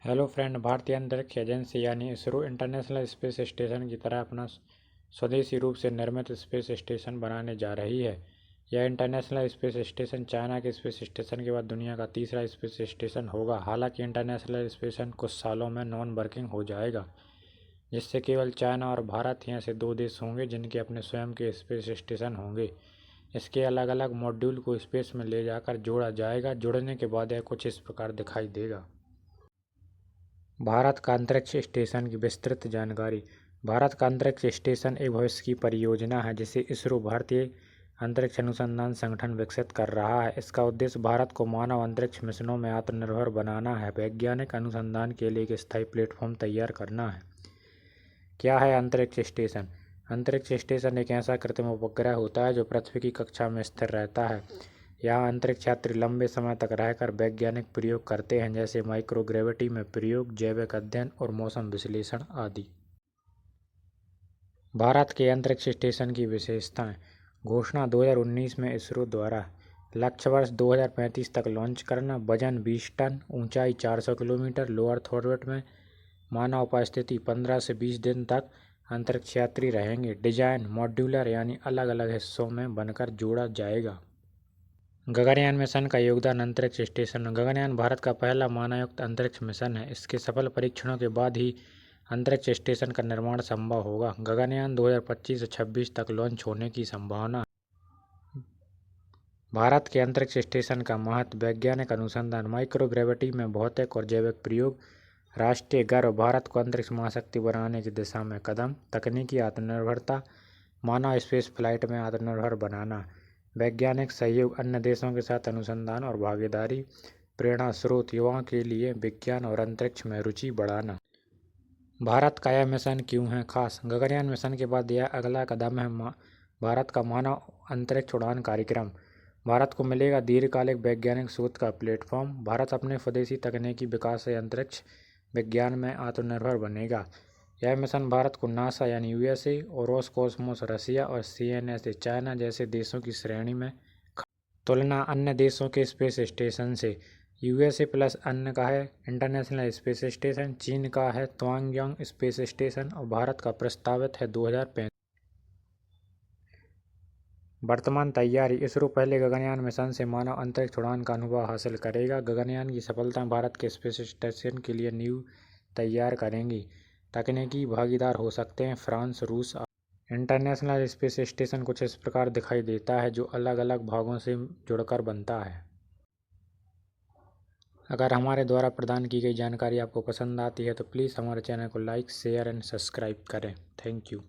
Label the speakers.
Speaker 1: Hello friend, भारतीय अंतरिक्ष agency यानी इसरो इंटरनेशनल स्पेस स्टेशन की तरह अपना स्वदेशी रूप से निर्मित स्पेस स्टेशन बनाने जा रही है। यह इंटरनेशनल स्पेस स्टेशन चाइना के स्पेस स्टेशन के बाद दुनिया का तीसरा स्पेस स्टेशन होगा। हालांकि इंटरनेशनल स्टेशन कुछ सालों में नॉन वर्किंग हो जाएगा, जिससे केवल चाइना और भारत ही ऐसे दो देश होंगे जिनके अपने स्वयं के स्पेस स्टेशन होंगे। इसके अलग अलग मॉड्यूल को स्पेस में ले जाकर जोड़ा जाएगा। जुड़ने के बाद यह कुछ इस प्रकार दिखाई देगा। भारत का अंतरिक्ष स्टेशन की विस्तृत जानकारी। भारत का अंतरिक्ष स्टेशन एक भविष्य की परियोजना है जिसे इसरो भारतीय अंतरिक्ष अनुसंधान संगठन विकसित कर रहा है। इसका उद्देश्य भारत को मानव अंतरिक्ष मिशनों में आत्मनिर्भर बनाना है, वैज्ञानिक अनुसंधान के लिए एक स्थायी प्लेटफॉर्म तैयार करना है। क्या है अंतरिक्ष स्टेशन? अंतरिक्ष स्टेशन एक ऐसा कृत्रिम उपग्रह होता है जो पृथ्वी की कक्षा में स्थिर रहता है। यहाँ अंतरिक्ष यात्री लंबे समय तक रहकर वैज्ञानिक प्रयोग करते हैं, जैसे माइक्रोग्रेविटी में प्रयोग, जैविक अध्ययन और मौसम विश्लेषण आदि। भारत के अंतरिक्ष स्टेशन की विशेषताएं। घोषणा 2019 में इसरो द्वारा। लक्ष्य वर्ष 2035 तक लॉन्च करना। वजन 20 टन, ऊंचाई 400 किलोमीटर, लो अर्थ ऑर्बिट में मानव उपस्थिति 15 से 20 दिन तक अंतरिक्ष यात्री रहेंगे। डिजाइन मॉड्यूलर यानी अलग अलग हिस्सों में बनकर जोड़ा जाएगा। गगनयान मिशन का योगदान अंतरिक्ष स्टेशन। गगनयान भारत का पहला मानवयुक्त अंतरिक्ष मिशन है। इसके सफल परीक्षणों के बाद ही अंतरिक्ष स्टेशन का निर्माण संभव होगा। गगनयान 2025 से 26 तक लॉन्च होने की संभावना है। भारत के अंतरिक्ष स्टेशन का महत्व। वैज्ञानिक अनुसंधान, माइक्रोग्रेविटी में भौतिक और जैविक प्रयोग, राष्ट्रीय गर्व, भारत को अंतरिक्ष महाशक्ति बनाने की दिशा में कदम, तकनीकी आत्मनिर्भरता, मानव स्पेस फ्लाइट में आत्मनिर्भर बनाना, वैज्ञानिक सहयोग, अन्य देशों के साथ अनुसंधान और भागीदारी, प्रेरणा स्रोत, युवाओं के लिए विज्ञान और अंतरिक्ष में रुचि बढ़ाना। भारत का यह मिशन क्यों है खास? गगनयान मिशन के बाद यह अगला कदम है भारत का मानव अंतरिक्ष उड़ान कार्यक्रम। भारत को मिलेगा दीर्घकालिक वैज्ञानिक शोध का प्लेटफॉर्म। भारत अपने स्वदेशी तकनीकी विकास से अंतरिक्ष विज्ञान में आत्मनिर्भर बनेगा। यह मिशन भारत को नासा यानी यूएसए, और रोसकॉस्मोस रसिया और सीएनएसए चाइना जैसे देशों की श्रेणी में। तुलना अन्य देशों के स्पेस स्टेशन से। यूएसए प्लस अन्य का है इंटरनेशनल स्पेस स्टेशन, चीन का है त्वांगयांग स्पेस स्टेशन और भारत का प्रस्तावित है 2035। वर्तमान तैयारी। इसरो पहले गगनयान मिशन से मानव अंतरिक्ष उड़ान का अनुभव हासिल करेगा। गगनयान की सफलता भारत के स्पेस स्टेशन के लिए नींव तैयार करेंगी। तकनीकी भागीदार हो सकते हैं फ्रांस, रूस। इंटरनेशनल स्पेस स्टेशन कुछ इस प्रकार दिखाई देता है, जो अलग अलग भागों से जुड़कर बनता है। अगर हमारे द्वारा प्रदान की गई जानकारी आपको पसंद आती है तो प्लीज़ हमारे चैनल को लाइक, शेयर एंड सब्सक्राइब करें। Thank you.